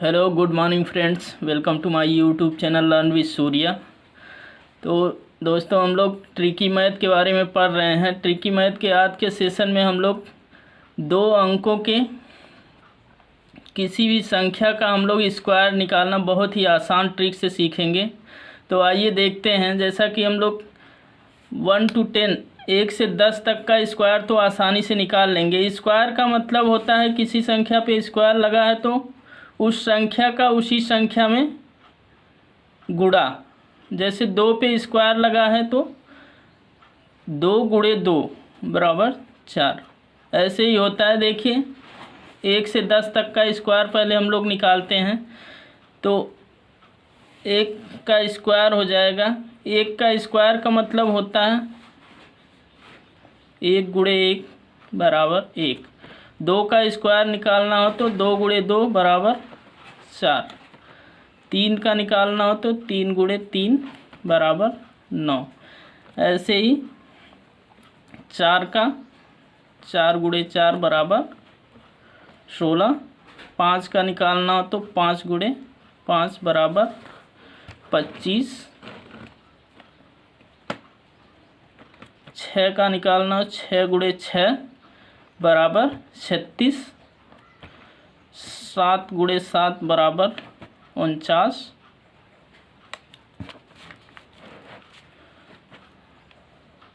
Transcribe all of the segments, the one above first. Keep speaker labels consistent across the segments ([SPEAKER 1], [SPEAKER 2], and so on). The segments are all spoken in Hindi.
[SPEAKER 1] Hello good morning friends, welcome to my YouTube channel learn with Surya. तो दोस्तों, हम लोग ट्रिकी मैथ के बारे में पढ़ रहे हैं। ट्रिकी मैथ के आज के सेशन में हम लोग 2 अंकों के किसी भी संख्या का हम लोग स्क्वायर निकालना बहुत ही आसान ट्रिक से सीखेंगे। तो आइए देखते हैं। जैसा कि हम लोग 1 to 10 1 से 10 तक का स्क्वायर तो आसानी से निकाल लेंगे। स्क्वायर का मतलब होता है किसी संख्या पे स्क्वायर लगा है तो उस संख्या का उसी संख्या में गुणा। जैसे 2 पे स्क्वायर लगा है तो 2 गुणे 2 बराबर 4। ऐसे ही होता है। देखिए, 1 से 10 तक का स्क्वायर पहले हम लोग निकालते हैं। तो 1 का स्क्वायर हो जाएगा, 1 का स्क्वायर का मतलब होता है 1 गुणे 1 बराबर 1। 2 का स्क्वायर निकालना हो तो 2 गुणे 2 बराबर 4। 3 का निकालना हो तो 3 गुणे 3 बराबर 9। ऐसे ही 4 का 4 गुणे 4 बराबर 16। 5 का निकालना हो तो 5 गुणे 5 बराबर 25। 6 का निकालना हो 6 गुणे 6 बराबर 36। 7 गुणे 7 बराबर 49।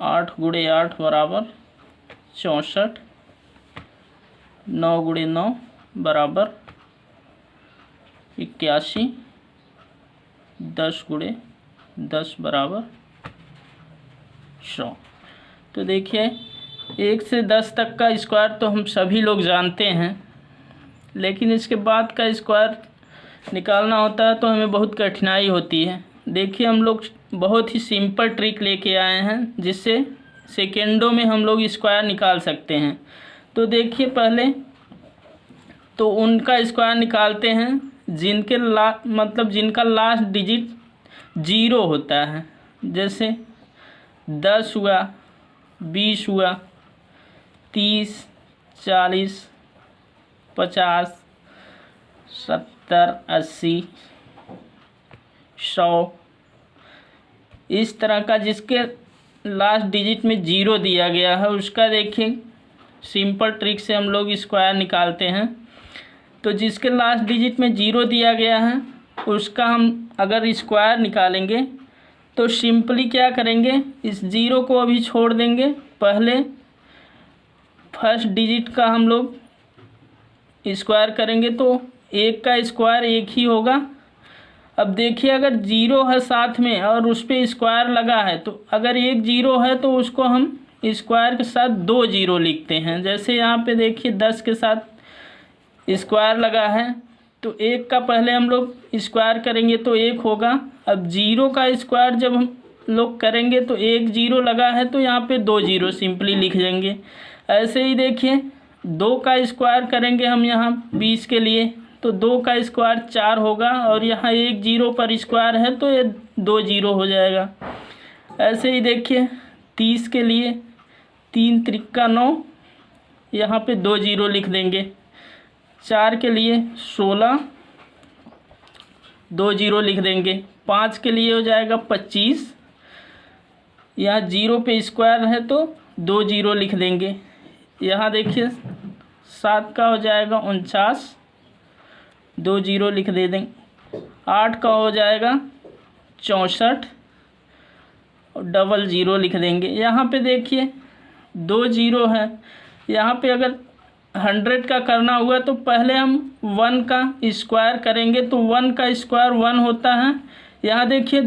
[SPEAKER 1] 8 गुणे 8 बराबर 64। 9 गुणे 9 बराबर 81। 10 गुणे 10 बराबर 100। तो देखिए, 1 से 10 तक का स्क्वायर तो हम सभी लोग जानते हैं, लेकिन इसके बाद का स्क्वायर निकालना होता है तो हमें बहुत कठिनाई होती है। देखिए, हम लोग बहुत ही सिंपल ट्रिक लेके आए हैं जिससे सेकेंडों में हम लोग स्क्वायर निकाल सकते हैं। तो देखिए, पहले तो उनका स्क्वायर निकालते हैं जिनके जिनका लास्ट डिजिट 0 होता है। जैसे 10 हुआ, 20 हुआ, 30, 40, 50, 70, 80, 100। इस तरह का जिसके लास्ट डिजिट में 0 दिया गया है उसका देखिए सिंपल ट्रिक से हम लोग स्क्वायर निकालते हैं। तो जिसके लास्ट डिजिट में 0 दिया गया है उसका हम अगर स्क्वायर निकालेंगे तो सिंपली क्या करेंगे, इस 0 को अभी छोड़ देंगे। पहले फर्स्ट डिजिट का हम लोग स्क्वायर करेंगे तो 1 का स्क्वायर 1 ही होगा। अब देखिए, अगर 0 है साथ में और उस पर स्क्वायर लगा है तो अगर 1 0 है तो उसको हम स्क्वायर के साथ 2 0 लिखते हैं। जैसे यहाँ पे देखिए 10 के साथ स्क्वायर लगा है तो 1 का पहले हम लोग स्क्वायर करेंगे तो 1 होगा। अब 0 का स्क्वायर जब हम लोग करेंगे तो 1 0 लगा है तो यहाँ पे 2 0 सिंपली लिख देंगे। ऐसे ही देखिए, 2 का स्क्वायर करेंगे हम यहाँ 20 के लिए तो 2 का स्क्वायर 4 होगा और यहाँ 1 0 पर स्क्वायर है तो ये 2 0 हो जाएगा। ऐसे ही देखिए 30 के लिए 3 त्रिका 9, यहाँ पे 2 0 लिख देंगे। 4 के लिए 16, 2 0 लिख देंगे। 5 के लिए हो जाएगा 25, यहाँ 0 पे स्क्वायर है तो 2 0 लिख देंगे। यहाँ देखिए 7 का हो जाएगा 49, 2 0 लिख दे देंगे। 8 का हो जाएगा 64 और डबल 0 लिख देंगे। यहाँ पे देखिए 2 0 है। यहाँ पे अगर 100 का करना हुआ तो पहले हम 1 का स्क्वायर करेंगे तो 1 का स्क्वायर 1 होता है। यहाँ देखिए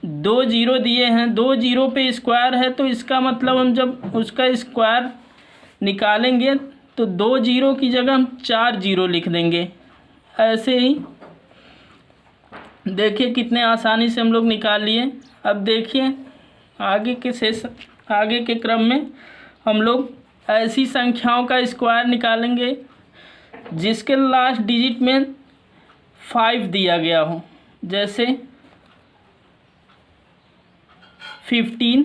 [SPEAKER 1] 2 0 दिए हैं, 2 0 पे स्क्वायर है तो इसका मतलब हम जब उसका स्क्वायर निकालेंगे तो 2 0 की जगह हम 4 0 लिख देंगे। ऐसे ही देखिए कितने आसानी से हम लोग निकाल लिए। अब देखिए आगे के क्रम में हम लोग ऐसी संख्याओं का स्क्वायर निकालेंगे जिसके लास्ट डिजिट में 5 दिया गया हो। जैसे 15,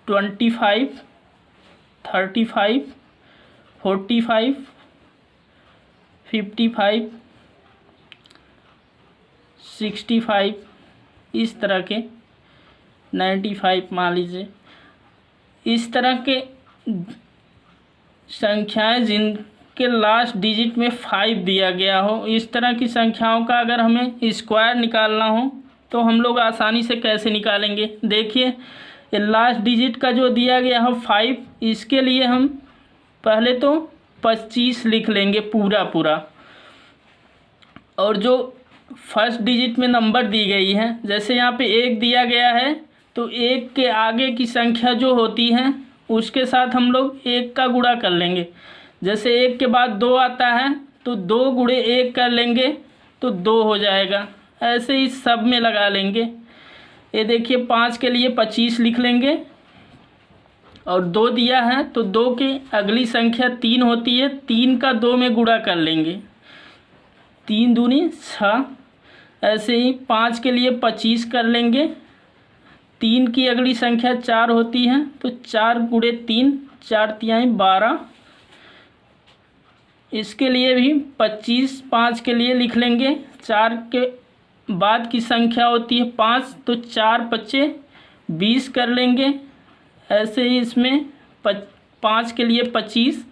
[SPEAKER 1] 25, 35, 45, 55, 65 इस तरह के, 95 मान लीजिए, इस तरह के संख्याएं जिनके लास्ट डिजिट में 5 दिया गया हो, इस तरह की संख्याओं का अगर हमें स्क्वायर निकालना हो तो हम लोग आसानी से कैसे निकालेंगे। देखिए ये लास्ट डिजिट का जो दिया गया हो 5, इसके लिए हम पहले तो 25 लिख लेंगे पूरा, और जो फर्स्ट डिजिट में नंबर दी गई है, जैसे यहाँ पे 1 दिया गया है तो 1 के आगे की संख्या जो होती है उसके साथ हम लोग 1 का गुणा कर लेंगे। जैसे 1 के बाद 2 आता है तो 2 गुणे 1 कर लेंगे तो 2 हो जाएगा। ऐसे ही सब में लगा लेंगे। ये देखिए 5 के लिए 25 लिख लेंगे, और 2 दिया है तो 2 की अगली संख्या 3 होती है, 3 का 2 में गुणा कर लेंगे, 3 दूनी 6। ऐसे ही 5 के लिए 25 कर लेंगे, 3 की अगली संख्या 4 होती है तो 4 गुणे 3, 4 तिहाई 12। इसके लिए भी 25 5 के लिए लिख लेंगे, 4 के बाद की संख्या होती है 5 तो 4 पच्चे 20 कर लेंगे। ऐसे ही इसमें 5 के लिए 25,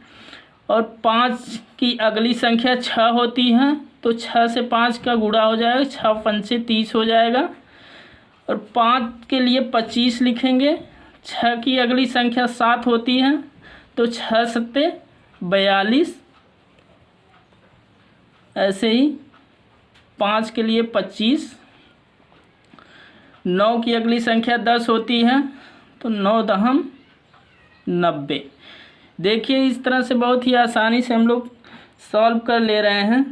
[SPEAKER 1] और 5 की अगली संख्या 6 होती है तो 6 से 5 का गुणा हो जाएगा, 6 पंचे 30 हो जाएगा। और 5 के लिए 25 लिखेंगे, 6 की अगली संख्या 7 होती है तो 6 सत्ते 42। ऐसे ही 5 के लिए 25, 9 की अगली संख्या 10 होती है तो 9 दहम 90। देखिए इस तरह से बहुत ही आसानी से हम लोग सॉल्व कर ले रहे हैं।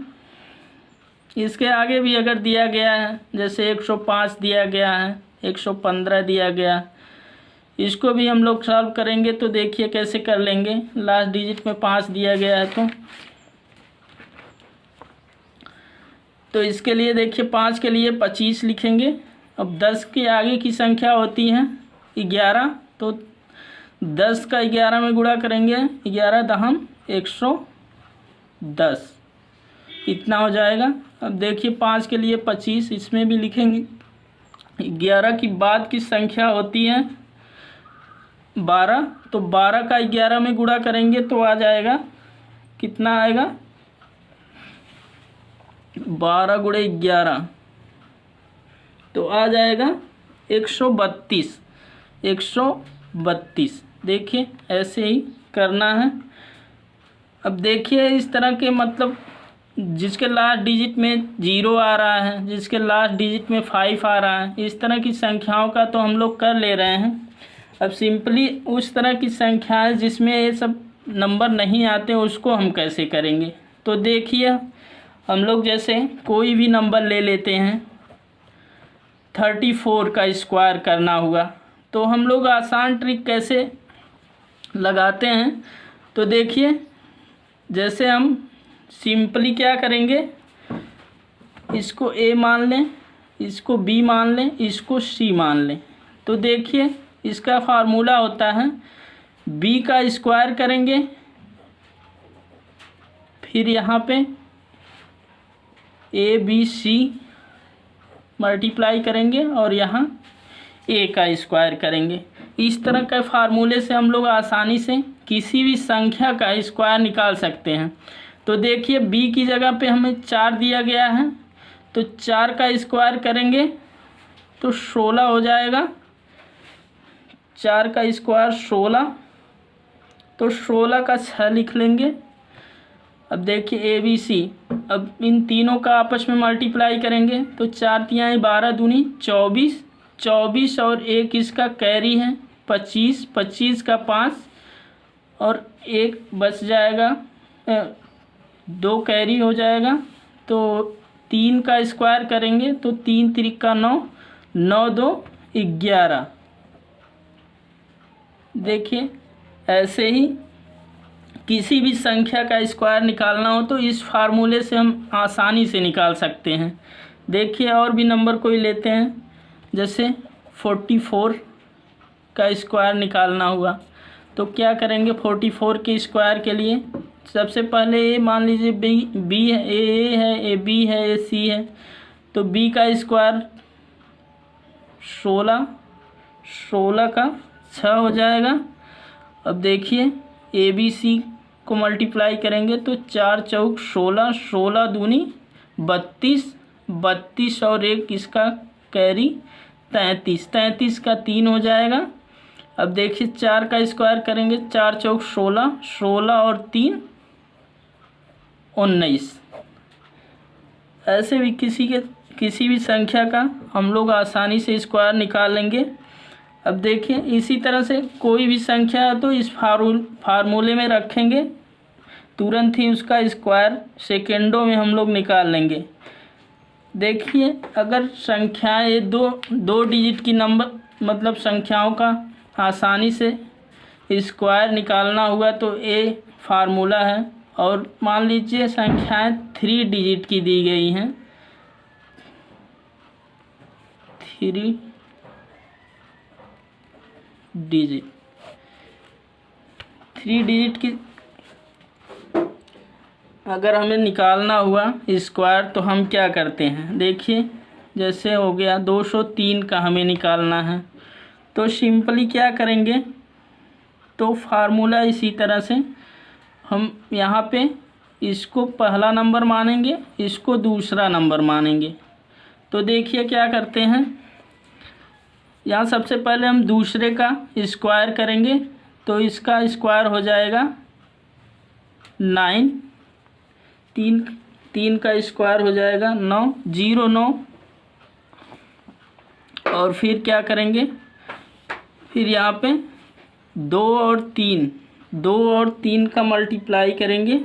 [SPEAKER 1] इसके आगे भी अगर दिया गया है, जैसे 105 दिया गया है, 115 दिया गया, इसको भी हम लोग सॉल्व करेंगे तो देखिए कैसे कर लेंगे। लास्ट डिजिट में 5 दिया गया है तो इसके लिए देखिए 5 के लिए 25 लिखेंगे। अब 10 के आगे की संख्या होती है 11, तो 10 का 11 में गुणा करेंगे, 11 दहम 110, इतना हो जाएगा। अब देखिए 5 के लिए 25, इसमें भी लिखेंगे। 11 की बाद की संख्या होती है 12, तो 12 का 11 में गुणा करेंगे तो आ जाएगा, कितना आएगा, 12 गुणे 11 तो आ जाएगा 132। 132 देखिए ऐसे ही करना है। अब देखिए इस तरह के मतलब जिसके लास्ट डिजिट में 0 आ रहा है, जिसके लास्ट डिजिट में 5 आ रहा है, इस तरह की संख्याओं का तो हम लोग कर ले रहे हैं। अब सिंपली उस तरह की संख्याएं जिसमें ये सब नंबर नहीं आते उसको हम कैसे करेंगे। तो देखिए हम लोग जैसे कोई भी नंबर ले लेते हैं, 34 का स्क्वायर करना हुआ तो हम लोग आसान ट्रिक कैसे लगाते हैं। तो देखिए जैसे हम सिंपली क्या करेंगे, इसको A मान लें, इसको B मान लें, इसको C मान लें। तो देखिए इसका फार्मूला होता है B का स्क्वायर करेंगे, फिर यहाँ पे ABC मल्टीप्लाई करेंगे और यहाँ A का स्क्वायर करेंगे। इस तरह के फार्मूले से हम लोग आसानी से किसी भी संख्या का स्क्वायर निकाल सकते हैं। तो देखिए B की जगह पे हमें 4 दिया गया है तो 4 का स्क्वायर करेंगे तो 16 हो जाएगा। 4 का स्क्वायर 16, तो 16 का 6 लिख लेंगे। अब देखिए ABC, अब इन तीनों का आपस में मल्टीप्लाई करेंगे तो 4 तिहाई 12 दूनी 24, 24 और 1 इसका कैरी है 25, 25 का 5 और 1 बच जाएगा, 2 कैरी हो जाएगा। तो 3 का स्क्वायर करेंगे तो 3 तिरिका 9, 9 2 11। देखिए ऐसे ही किसी भी संख्या का स्क्वायर निकालना हो तो इस फार्मूले से हम आसानी से निकाल सकते हैं। देखिए और भी नंबर कोई लेते हैं, जैसे 44 का स्क्वायर निकालना हुआ तो क्या करेंगे। 44 के स्क्वायर के लिए सबसे पहले ए मान लीजिए, बी है, ए है, ए बी है, ए सी है, तो बी का स्क्वायर 16, 16 का 6 हो जाएगा। अब देखिए ए बी सी को मल्टीप्लाई करेंगे तो 4 चौक 16, 16 दूनी 32, 32 और एक इसका कैरी 33, 33 का 3 हो जाएगा। अब देखिए 4 का स्क्वायर करेंगे, 4 चौक 16, 16 और 3 19। ऐसे भी किसी भी संख्या का हम लोग आसानी से स्क्वायर निकाल लेंगे। अब देखिए इसी तरह से कोई भी संख्या है तो इस फार्मूले में रखेंगे, तुरंत ही उसका स्क्वायर सेकेंडों में हम लोग निकाल लेंगे। देखिए अगर संख्याएं दो डिजिट की नंबर मतलब संख्याओं का आसानी से स्क्वायर निकालना हुआ तो ए फार्मूला है। और मान लीजिए संख्याएं 3 डिजिट की दी गई हैं, 3 डिजिट की अगर हमें निकालना हुआ स्क्वायर तो हम क्या करते हैं, देखिए जैसे हो गया 203 का हमें निकालना है तो सिंपली क्या करेंगे, तो फार्मूला इसी तरह से हम यहाँ पे इसको पहला नंबर मानेंगे, इसको दूसरा नंबर मानेंगे। तो देखिए क्या करते हैं, यहाँ सबसे पहले हम दूसरे का स्क्वायर करेंगे तो इसका स्क्वायर हो जाएगा 9, 3 का स्क्वायर हो जाएगा 9, 0 9। और फिर क्या करेंगे, फिर यहाँ पे 2 और 3 का मल्टीप्लाई करेंगे